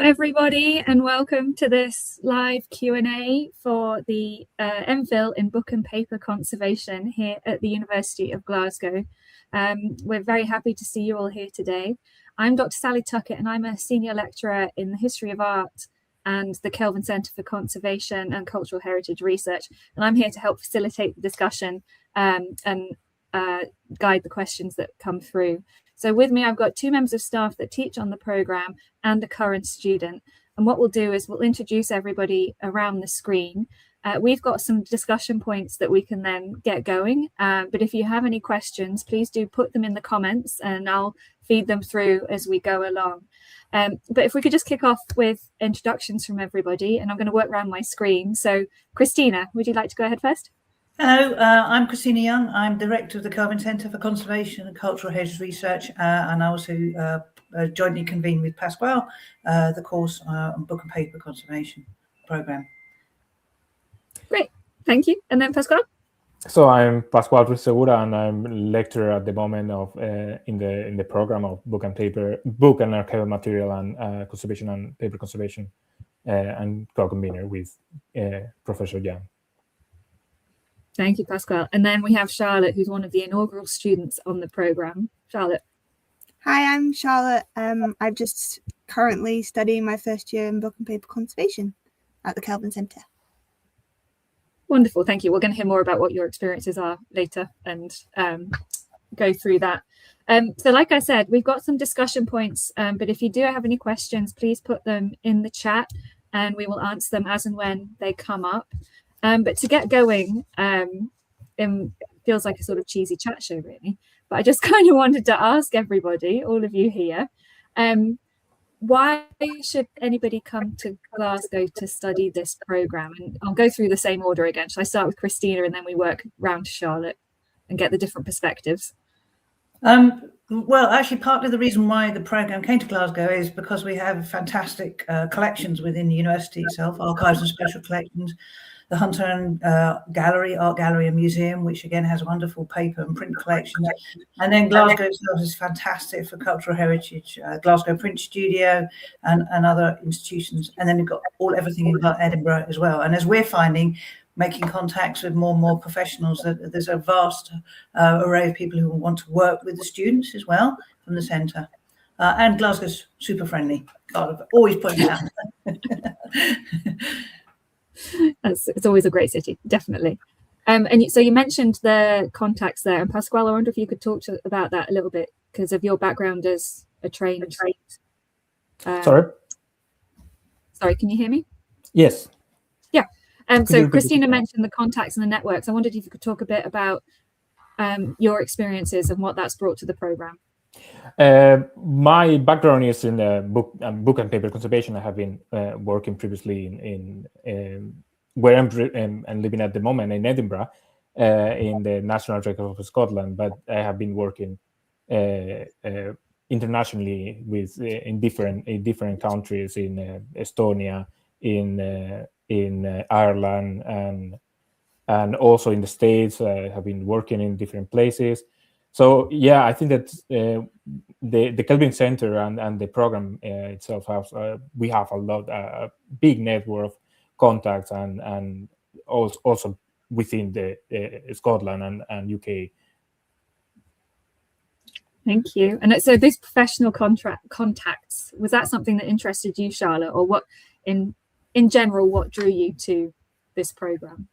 everybody, and welcome to this live Q&A for the MPhil in Book and Paper Conservation here at the University of Glasgow. We're very happy to see you all here today. I'm Dr Sally Tuckett, and I'm a senior lecturer in the history of art and the Kelvin Centre for Conservation and Cultural Heritage Research, and I'm here to help facilitate the discussion and guide the questions that come through. So with me, I've got two members of staff that teach on the programme and a current student. And what we'll do is we'll introduce everybody around the screen. We've got some discussion points that we can then get going. But if you have any questions, please do put them in the comments and I'll feed them through as we go along. But if we could just kick off with introductions from everybody, and I'm going to work around my screen. So Christina, would you like to go ahead first? Hello, I'm Christina Young. I'm Director of the Kelvin Centre for Conservation and Cultural Heritage Research, and I also jointly convene with Pasquale the course on Book and Paper Conservation programme. Great, thank you. And then Pasquale? So I'm Pasquale Segura, and I'm lecturer at the moment of in the program of Book and Archival Material and Conservation and Paper Conservation and co-convenor with Professor Young. Thank you, Pasquale. And then we have Charlotte, who's one of the inaugural students on the programme. Charlotte. Hi, I'm Charlotte. I'm just currently studying my first year in Book and Paper Conservation at the Kelvin Centre. Wonderful, thank you. We're going to hear more about what your experiences are later and go through that. So like I said, we've got some discussion points, but if you do have any questions, please put them in the chat and we will answer them as and when they come up. But to get going, it feels like a sort of cheesy chat show, really. But I just kind of wanted to ask everybody, all of you here, why should anybody come to Glasgow to study this programme? And I'll go through the same order again. Shall I start with Christina and then we work round to Charlotte and get the different perspectives? Well, actually, partly the reason why the programme came to Glasgow is because we have fantastic collections within the university itself, archives and special collections. The Hunter and Gallery, Art Gallery and Museum, which again has wonderful paper and print collections. And then Glasgow itself is fantastic for cultural heritage, Glasgow Print Studio and other institutions. And then you've got everything in Edinburgh as well. And as we're finding, making contacts with more and more professionals, there's a vast array of people who want to work with the students as well from the centre. And Glasgow's super friendly. God, I've always pointed out. It's always a great city, definitely. And so you mentioned the contacts there, and Pasquale, I wonder if you could talk about that a little bit because of your background as a trained. Sorry, can you hear me? Yes. Yeah. So Christina mentioned the contacts and the networks. I wondered if you could talk a bit about your experiences and what that's brought to the programme. My background is in book and paper conservation. I have been working previously in where I'm living at the moment in Edinburgh, in the National Archives of Scotland. But I have been working internationally in different countries, in Estonia, in Ireland, and also in the States. I have been working in different places. So yeah, I think that the Kelvin Centre and the program itself we have a big network of contacts and also within the Scotland and UK. Thank you. And so these professional contacts, was that something that interested you, Charlotte, or what in general, what drew you to this program?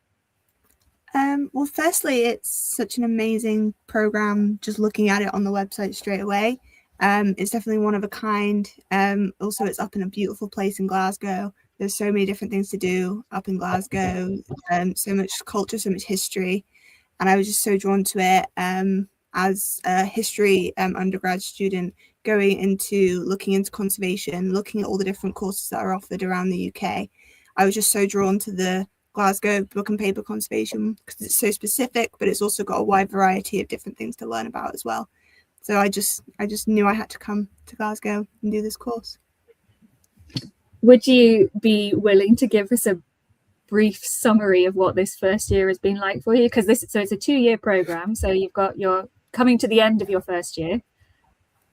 Well, firstly, it's such an amazing program. Just looking at it on the website straight away, it's definitely one of a kind. Also, it's up in a beautiful place in Glasgow. There's so many different things to do up in Glasgow. So much culture, so much history, and I was just so drawn to it. As a history undergrad student, going into looking into conservation, looking at all the different courses that are offered around the UK, I was just so drawn to the Glasgow Book and Paper Conservation because it's so specific, but it's also got a wide variety of different things to learn about as well. So I just knew I had to come to Glasgow and do this course. Would you be willing to give us a brief summary of what this first year has been like for you? Because it's a 2-year program, so you're coming to the end of your first year.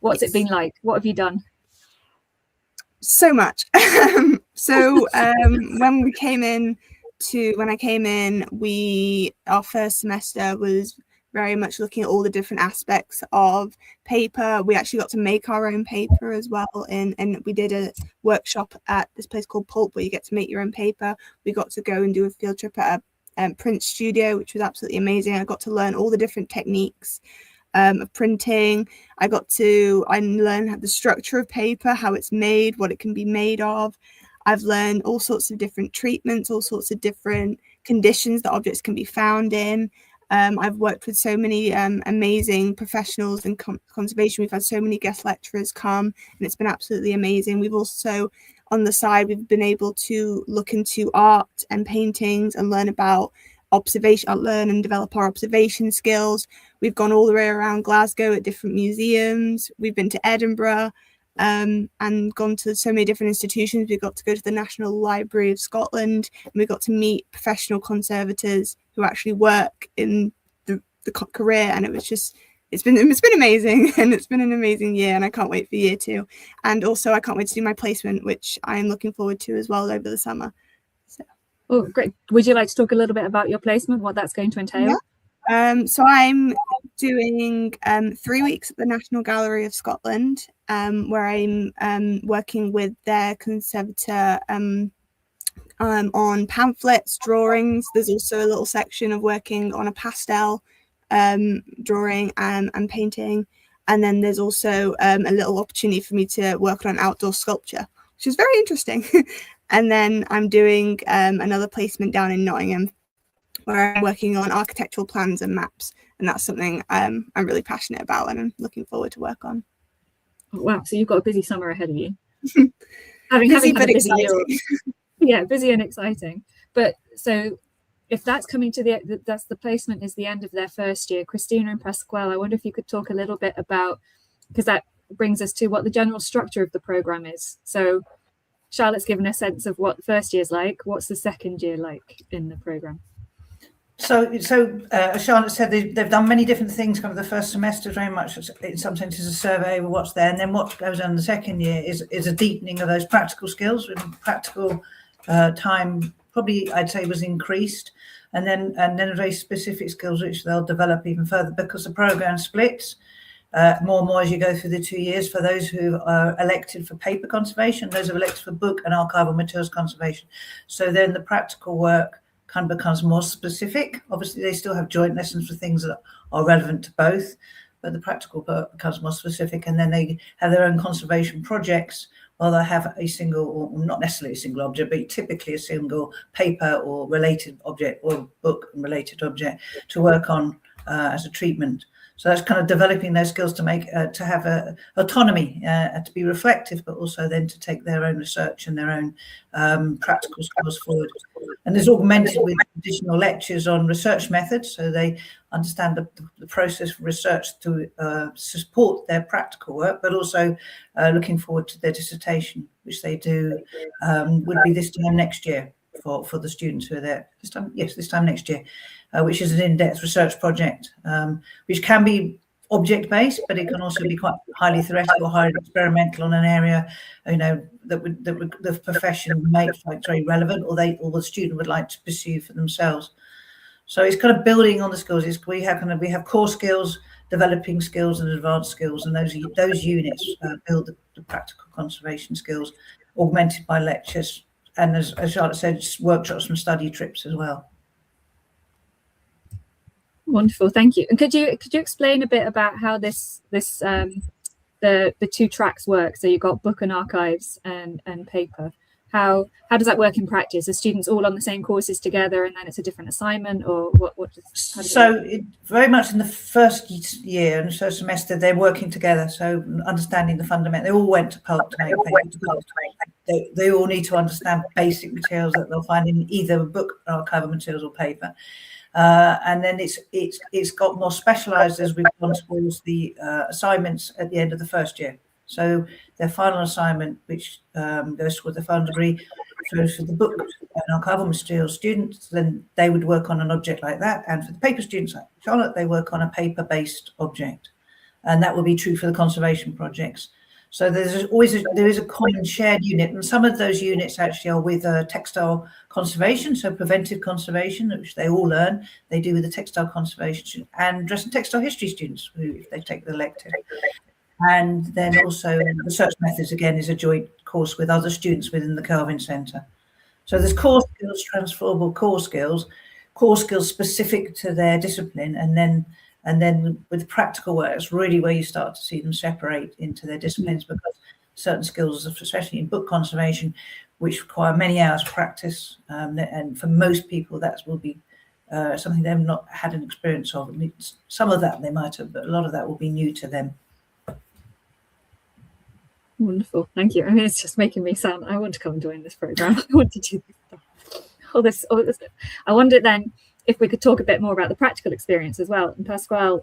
What's it been like? What have you done? So much. So when I came in, our first semester was very much looking at all the different aspects of paper. We actually got to make our own paper as well, and we did a workshop at this place called Pulp where you get to make your own paper. We got to go and do a field trip at a print studio, which was absolutely amazing. I got to learn all the different techniques of printing. I learned the structure of paper, how it's made, what it can be made of. I've learned all sorts of different treatments, all sorts of different conditions that objects can be found in. I've worked with so many amazing professionals in conservation. We've had so many guest lecturers come, and it's been absolutely amazing. We've also, on the side, we've been able to look into art and paintings and learn about learn and develop our observation skills. We've gone all the way around Glasgow at different museums. We've been to Edinburgh and gone to so many different institutions. We got to go to the National Library of Scotland, and we got to meet professional conservators who actually work in the career. And it's been amazing, and it's been an amazing year, and I can't wait for year 2. And also I can't wait to do my placement, which I'm looking forward to as well over the summer. Oh, great. Would you like to talk a little bit about your placement, what that's going to entail? Yeah. So I'm doing 3 weeks at the National Gallery of Scotland, where I'm working with their conservator on pamphlets, drawings. There's also a little section of working on a pastel drawing and painting. And then there's also a little opportunity for me to work on outdoor sculpture, which is very interesting. And then I'm doing another placement down in Nottingham, where I'm working on architectural plans and maps. And that's something I'm really passionate about and I'm looking forward to work on. Oh, wow, so you've got a busy summer ahead of you. Busy but exciting. Yeah, busy and exciting. But so if that's coming to that's the placement is the end of their first year. Christina and Pasquale, I wonder if you could talk a little bit about, because that brings us to what the general structure of the program is. So Charlotte's given a sense of what the first year is like. What's the second year like in the program? So as Charlotte said, they've done many different things. Kind of the first semester, very much in some sense, is a survey of what's there, and then what goes on in the second year is a deepening of those practical skills. With practical time, probably I'd say was increased, and then very specific skills which they'll develop even further because the program splits. More and more as you go through the 2 years for those who are elected for paper conservation, those who are elected for book and archival materials conservation. So then the practical work kind of becomes more specific. Obviously, they still have joint lessons for things that are relevant to both, but the practical work becomes more specific. And then they have their own conservation projects. Well, they have a single, or not necessarily a single object, but typically a single paper or related object or book and related object to work on as a treatment. So that's kind of developing those skills to make to have a autonomy, to be reflective, but also then to take their own research and their own practical skills forward. And there's augmented with additional lectures on research methods, so they understand the process of research to support their practical work, but also looking forward to their dissertation, which they do would be this time next year for the students who are there. This time next year. Which is an in-depth research project, which can be object-based, but it can also be quite highly theoretical, highly experimental on an area, that the profession makes like very relevant, or the student would like to pursue for themselves. So it's kind of building on the skills. We have core skills, developing skills, and advanced skills, and those units build the practical conservation skills, augmented by lectures, and as Charlotte said, workshops and study trips as well. Wonderful, thank you. And could you explain a bit about how the 2 tracks work? So you've got book and archives and paper. How does that work in practice? Are students all on the same courses together, and then it's a different assignment, or what? Very much in the first year and first semester they're working together. So understanding the fundamental, they all went to Pulp to make paper. They all need to understand basic materials that they'll find in either book, archival materials, or paper. And then it's got more specialised as we've gone towards the assignments at the end of the first year. So their final assignment, which goes toward the final degree, goes for the book and archival materials students, then they would work on an object like that. And for the paper students like Charlotte, they work on a paper-based object. And that will be true for the conservation projects. So there is a common shared unit, and some of those units actually are with textile conservation, so preventive conservation, which they all learn. They do with the textile conservation, and dress and textile history students, who, if they take the elective. And then also research methods, again, is a joint course with other students within the Kelvin Centre. So there's core skills, transferable core skills specific to their discipline, and then with practical work, it's really where you start to see them separate into their disciplines, because certain skills, especially in book conservation, which require many hours of practice, and for most people that will be something they've not had an experience of. Some of that they might have, but a lot of that will be new to them. Wonderful, thank you. I mean, it's just making me sound, I want to come and join this program. I want to do this. All this. I wondered then if we could talk a bit more about the practical experience as well. And Pasquale,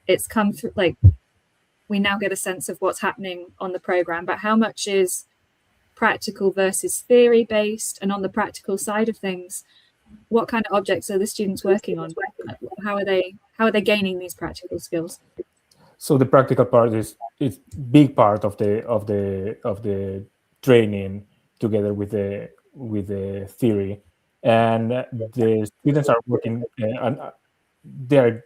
it's come through, like, we now get a sense of what's happening on the program, but how much is practical versus theory based? And on the practical side of things, what kind of objects are the students working on? How are they gaining these practical skills? So the practical part is big part of the training, together with the theory, and the students are working and they are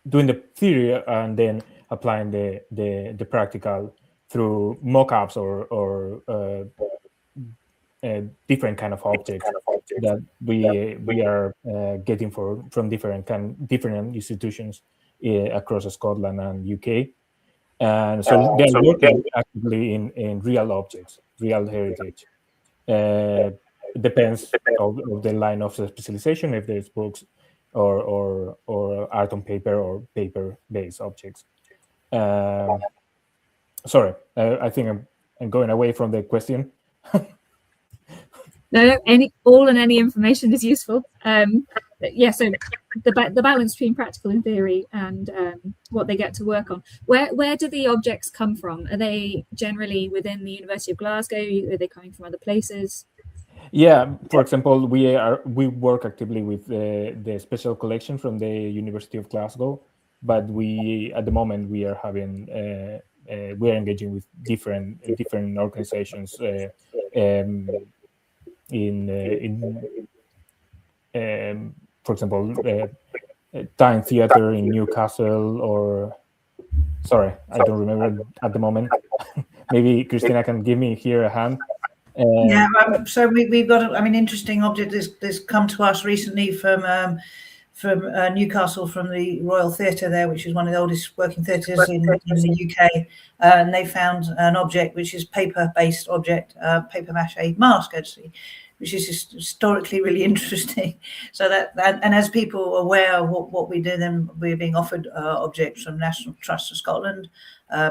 doing the theory and then applying the practical through mock-ups or different kind of objects that we are getting from different institutions across Scotland and UK, and so they're working actively in real objects, real heritage. Depends of the line of specialization, if there's books or art on paper or paper-based objects. Sorry, I think I'm going away from the question. No, any information is useful. Yeah, so the balance between practical and theory, and what they get to work on. Where do the objects come from? Are they generally within the University of Glasgow? Are they coming from other places? Yeah, for example, we work actively with the special collection from the University of Glasgow, but at the moment we are having we are engaging with different organizations for example, Time Theatre in Newcastle, or sorry, I don't remember at the moment. Maybe Christina can give me here a hand. Yeah, so we've got an interesting object that's come to us recently from Newcastle, from the Royal Theatre there, which is one of the oldest working theatres in the UK, and they found an object which is paper-based object, paper mache mask actually, which is historically really interesting. So and as people are aware of what we do, then we're being offered objects from National Trust of Scotland,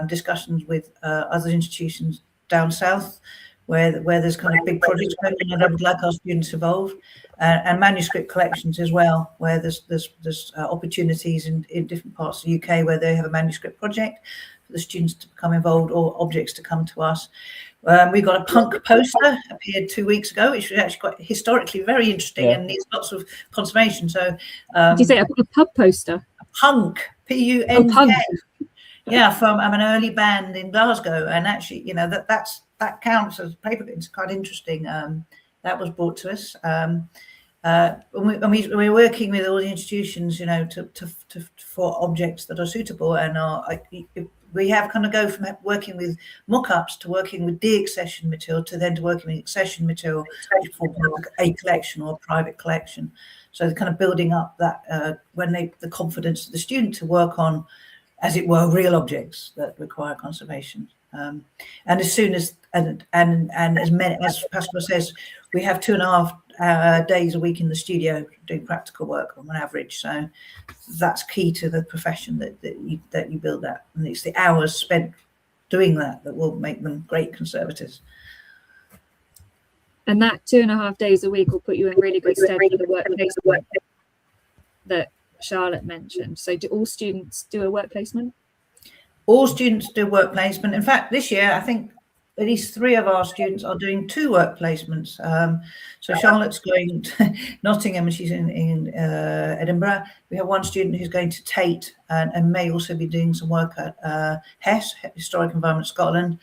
discussions with other institutions down south, where there's kind of big projects going on that I would like our students involved, and manuscript collections as well, where there's opportunities in different parts of the UK where they have a manuscript project for the students to become involved, or objects to come to us. We got a punk poster appeared 2 weeks ago, which was actually quite historically very interesting, and needs lots of conservation. So, did you say a pub poster? A punk, PUNK. Oh, punk. Yeah, from an early band in Glasgow, and actually, that counts as paper. It's quite interesting. That was brought to us. We're working with all the institutions, for objects that are suitable, and we have kind of go from working with mock-ups to working with de-accession material to working with accession material for a collection or a private collection. So they're kind of building up that the confidence of the student to work on, as it were, real objects that require conservation. And as soon as and as many, as Pasquale says, we have 2.5 days a week in the studio doing practical work on average. So that's key to the profession that you build that, and it's the hours spent doing that will make them great conservators. And that 2.5 days a week will put you in really good stead for the workplace that Charlotte mentioned. So do all students do a work placement? All students do work placement. In fact, this year, I think at least 3 of our students are doing 2 work placements. So Charlotte's going to Nottingham, and she's in Edinburgh. We have one student who's going to Tate and may also be doing some work at HES, Historic Environment Scotland,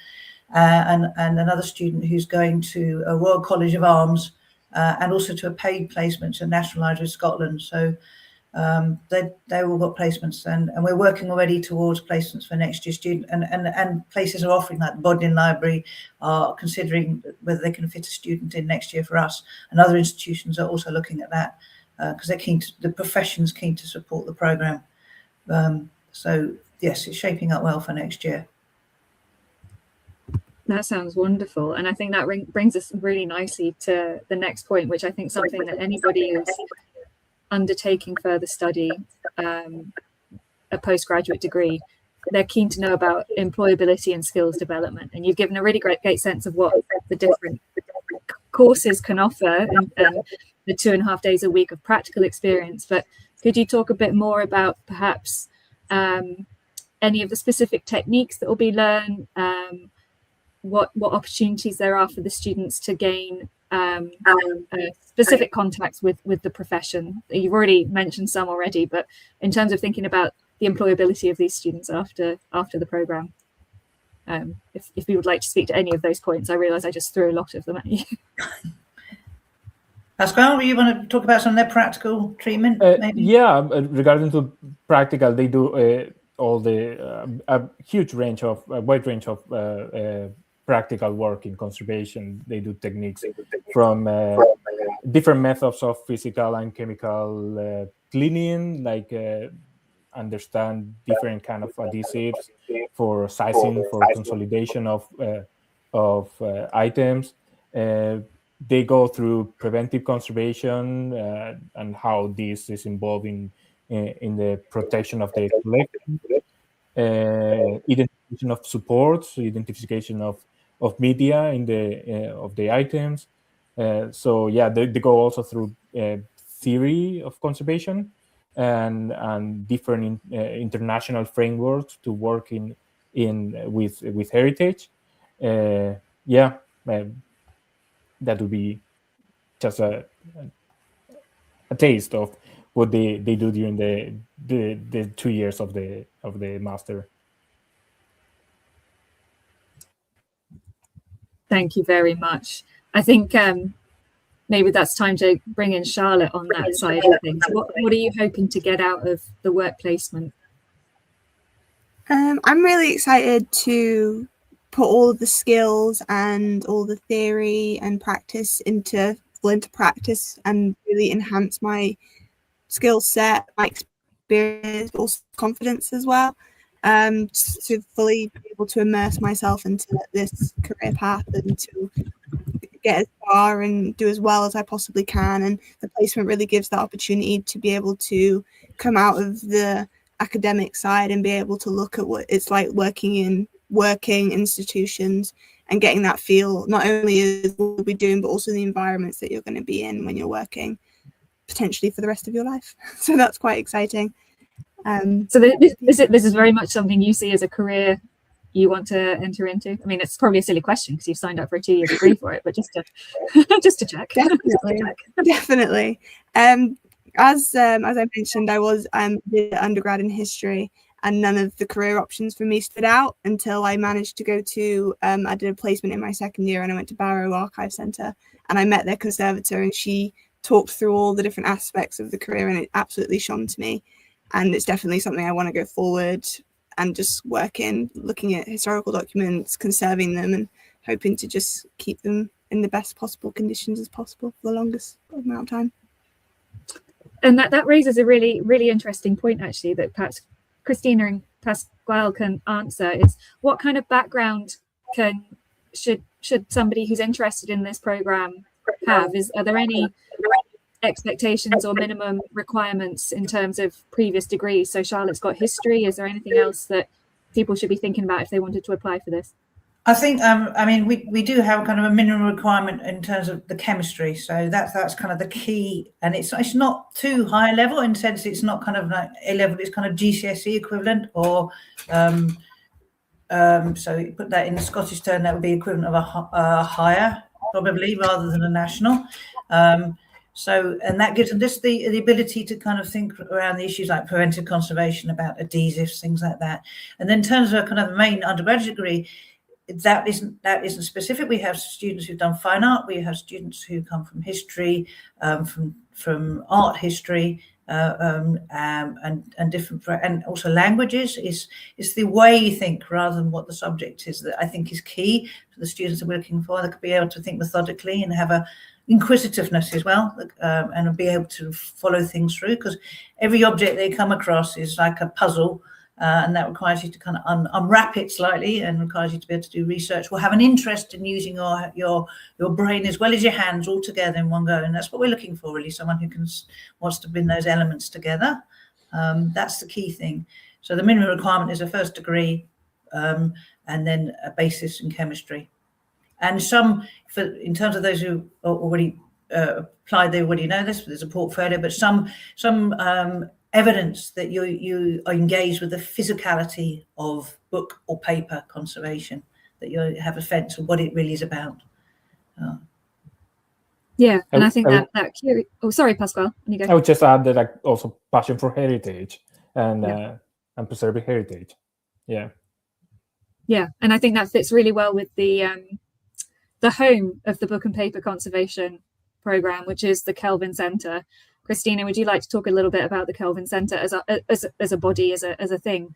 and another student who's going to a Royal College of Arms and also to a paid placement to National Library of Scotland. So they all got placements, and we're working already towards placements for next year's student, and places are offering, like the Bodleian Library are considering whether they can fit a student in next year for us, and other institutions are also looking at that because they're keen to, the profession's keen to support the programme. So yes, it's shaping up well for next year. That sounds wonderful, and I think that brings us really nicely to the next point, which I think something that anybody who's undertaking further study, a postgraduate degree, they're keen to know about employability and skills development. And you've given a really great sense of what the different courses can offer, and the 2.5 days a week of practical experience. But could you talk a bit more about perhaps any of the specific techniques that will be learned, what opportunities there are for the students to gain specific contacts with the profession? You've already mentioned some already, but in terms of thinking about the employability of these students after the programme, if you would like to speak to any of those points. I realise I just threw a lot of them at you. Pascal, you want to talk about some of their practical treatment? Maybe? Yeah, regarding to practical, they do all the a wide range of practical work in conservation. They do techniques from different methods of physical and chemical cleaning, like understand different kind of adhesives for sizing, for consolidation of items. They go through preventive conservation and how this is involved in the protection of the collection, identification of supports, identification of media in the of the items. So yeah, they go also through theory of conservation and different international frameworks to work with heritage. That would be just a taste of what they do during the 2 years of the master. Thank you very much. I think maybe that's time to bring in Charlotte on that side of things. What are you hoping to get out of the work placement? I'm really excited to put all of the skills and all the theory and practice into practice and really enhance my skill set, my experience, but also confidence as well. To fully be able to immerse myself into this career path and to get as far and do as well as I possibly can. And the placement really gives that opportunity to be able to come out of the academic side and be able to look at what it's like working in working institutions and getting that feel, not only is what we'll be doing, but also the environments that you're going to be in when you're working potentially for the rest of your life. So that's quite exciting. So this is very much something you see as a career you want to enter into. I mean, it's probably a silly question because you've signed up for a 2-year degree for it, but just to check. Definitely. As I mentioned, I did undergrad in history, and none of the career options for me stood out until I managed to go to, I did a placement in my second year and I went to Barrow Archive Centre, and I met their conservator and she talked through all the different aspects of the career, and it absolutely shone to me. And it's definitely something I want to go forward and just work in, looking at historical documents, conserving them, and hoping to just keep them in the best possible conditions as possible for the longest amount of time. And that raises a really, really interesting point, actually, that perhaps Christina and Pasquale can answer, is what kind of background should somebody who's interested in this program have? Are there any expectations or minimum requirements in terms of previous degrees? So Charlotte's got history. Is there anything else that people should be thinking about if they wanted to apply for this? I think, I mean, we do have kind of a minimum requirement in terms of the chemistry. So that's kind of the key. And it's not too high level in the sense it's not kind of like A level, it's kind of GCSE equivalent, or so you put that in the Scottish term, that would be equivalent of a higher, probably, rather than a national. So, and that gives them just the ability to kind of think around the issues like preventive conservation, about adhesives, things like that. And then in terms of a kind of main undergraduate degree, that isn't specific. We have students who've done fine art. We have students who come from history, from art history, and different, and also languages. Is the way you think rather than what the subject is that I think is key for the students that we're looking for. They could be able to think methodically and have a inquisitiveness as well, and be able to follow things through, because every object they come across is like a puzzle, and that requires you to kind of unwrap it slightly, and requires you to be able to do research, or have an interest in using your brain as well as your hands all together in one go. And that's what we're looking for, really, someone who wants to bring those elements together. That's the key thing. So the minimum requirement is a first degree, and then a basis in chemistry. And in terms of those who already applied, they already know this. There's a portfolio, but some evidence that you are engaged with the physicality of book or paper conservation, that you have a sense of what it really is about. Yeah, and I think that oh, sorry, Pascal. You go. I would just add that, like, also passion for heritage and preserving heritage. Yeah, and I think that fits really well with the home of the Book and Paper Conservation Programme, which is the Kelvin Centre. Christina, would you like to talk a little bit about the Kelvin Centre as a body, as a thing?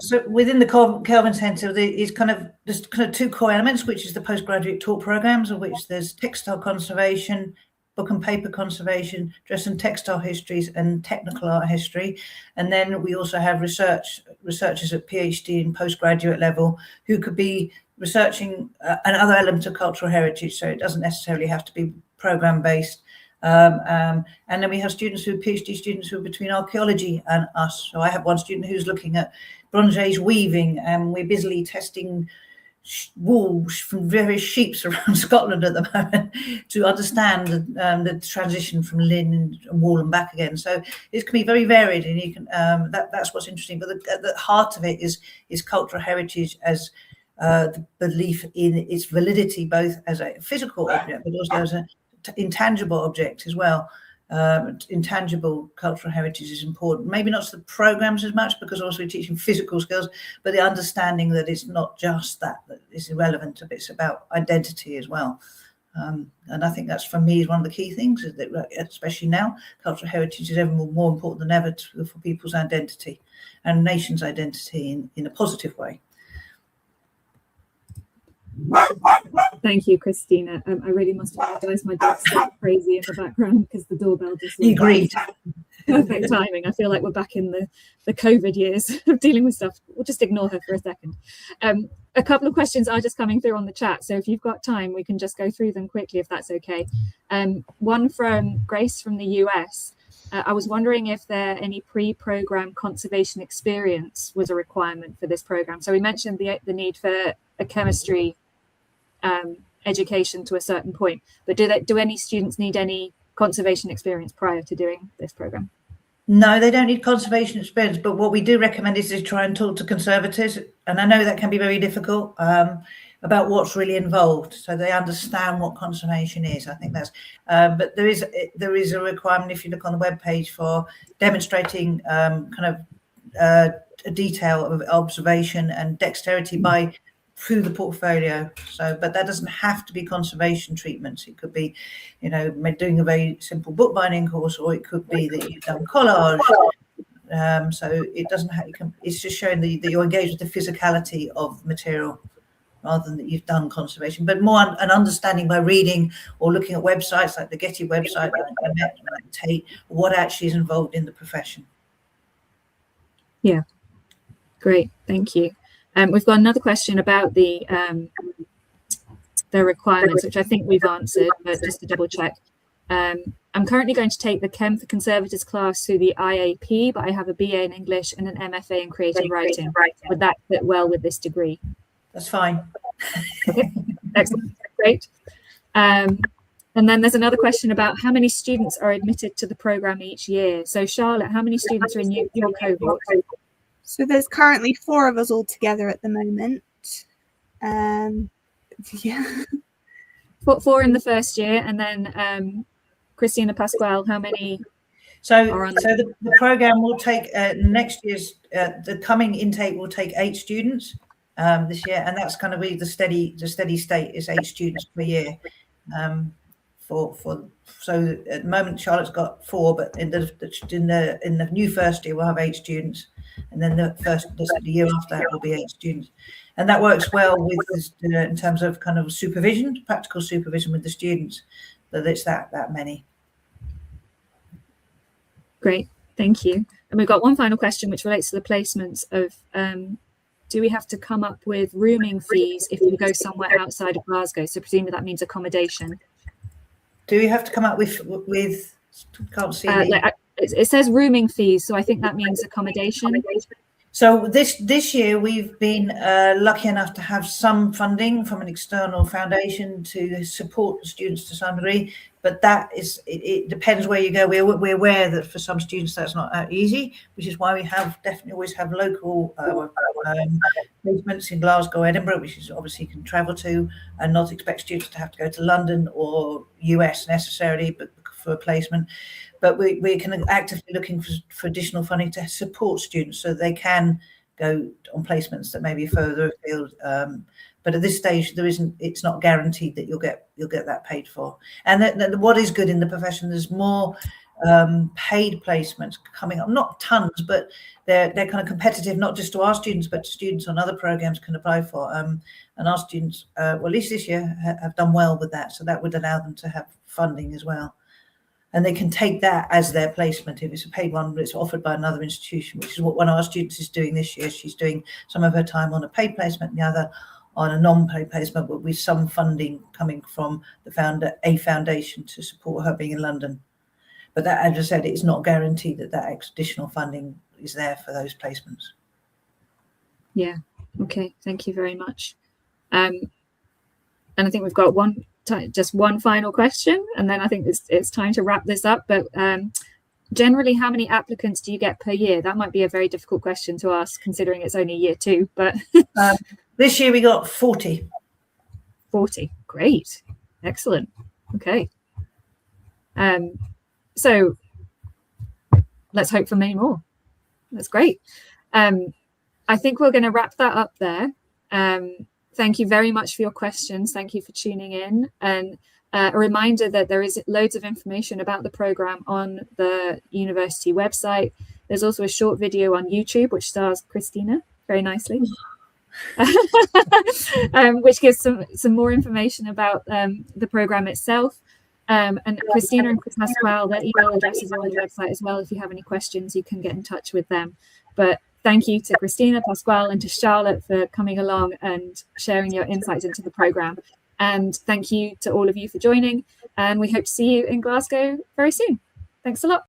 So within the Kelvin Centre, there's kind of two core elements, which is the postgraduate taught programmes, of which there's textile conservation, book and paper conservation, dress and textile histories, and technical art history. And then we also have researchers at PhD and postgraduate level who could be researching another element of cultural heritage, so it doesn't necessarily have to be program based. And then we have PhD students who are between archaeology and us. So I have one student who's looking at Bronze Age weaving, and we're busily testing wool from various sheeps around Scotland at the moment to understand the transition from linen and wool and back again. So it can be very varied, and you can that's what's interesting. But at the heart of it is cultural heritage as the belief in its validity, both as a physical object, but also as an intangible object as well. Intangible cultural heritage is important. Maybe not to the programs as much, because also we're teaching physical skills, but the understanding that it's not just that is irrelevant. It's about identity as well. And I think that's, for me, is one of the key things, is that especially now, cultural heritage is ever more important than ever for people's identity and nation's identity in a positive way. Thank you, Christina. I really must apologise. My dog's so crazy in the background because the doorbell just agreed. Perfect timing. I feel like we're back in the COVID years of dealing with stuff. We'll just ignore her for a second. A couple of questions are just coming through on the chat, so if you've got time, we can just go through them quickly, if that's okay. One from Grace from the US. I was wondering if any pre-program conservation experience was a requirement for this program. So we mentioned the need for a chemistry education to a certain point, but do any students need any conservation experience prior to doing this program? No, they don't need conservation experience, but what we do recommend is to try and talk to conservators, and I know that can be very difficult, about what's really involved, so they understand what conservation is. I think that's but there is a requirement, if you look on the webpage, for demonstrating a detail of observation and dexterity through the portfolio. So, but that doesn't have to be conservation treatments. It could be, doing a very simple bookbinding course, or it could be that you've done collage. So it doesn't have. It's just showing that you're engaged with the physicality of the material, rather than that you've done conservation, but more an understanding by reading or looking at websites like the Getty website, like Tate, what actually is involved in the profession. Yeah, great, thank you. We've got another question about the requirements, which I think we've answered, but just to double check. I'm currently going to take the Chem for Conservators class through the IAP, but I have a BA in English and an MFA in creative writing. Would that fit well with this degree? That's fine. Okay, excellent, great. And then there's another question about how many students are admitted to the program each year. So Charlotte, how many students are in your cohort? So there's currently 4 of us all together at the moment. Yeah. 4 in the first year, and then Christina Pasquale, how many? So the program will take next year's the coming intake will take 8 students this year, and that's kind of the steady state is 8 students per year. So at the moment Charlotte's got 4, but in the new first year we'll have 8 students, and then the year after that will be 8 students, and that works well with in terms of kind of supervision, practical supervision with the students, that it's that many. Great, thank you. And we've got one final question which relates to the placements of do we have to come up with rooming fees if we go somewhere outside of Glasgow? So presumably that means accommodation. Do we have to come up with can't see it says rooming fees, so I think that means accommodation. So this year we've been lucky enough to have some funding from an external foundation to support the students to some degree, but that is it depends where you go. We're aware that for some students that's not that easy, which is why we definitely always have local placements in Glasgow, Edinburgh, which is obviously you can travel to, and not expect students to have to go to London or US necessarily, but for a placement. But we're kind of actively looking for additional funding to support students so they can go on placements that may be further afield. But at this stage, it's not guaranteed that you'll get that paid for. And what is good in the profession, there's more paid placements coming up, not tons, but they're kind of competitive, not just to our students, but to students on other programs can apply for. And our students, well, at least this year, have done well with that. So that would allow them to have funding as well. And they can take that as their placement. If it's a paid one, but it's offered by another institution, which is what one of our students is doing this year. She's doing some of her time on a paid placement, and the other on a non-paid placement, but with some funding coming from a foundation to support her being in London. But that, as I said, it's not guaranteed that additional funding is there for those placements. Yeah. Okay. Thank you very much. And I think we've got just one final question, and then I think it's time to wrap this up. But generally, how many applicants do you get per year? That might be a very difficult question to ask, considering it's only year 2. But this year we got 40. 40. Great. Excellent. Okay. So let's hope for many more. That's great. I think we're going to wrap that up there. Thank you very much for your questions. Thank you for tuning in. And a reminder that there is loads of information about the programme on the university website. There's also a short video on YouTube, which stars Christina very nicely, which gives some more information about the programme itself. And Christina and Pasquale, their email addresses are on the website as well. If you have any questions, you can get in touch with them. But thank you to Christina, Pasquale, and to Charlotte for coming along and sharing your insights into the programme. And thank you to all of you for joining. And we hope to see you in Glasgow very soon. Thanks a lot.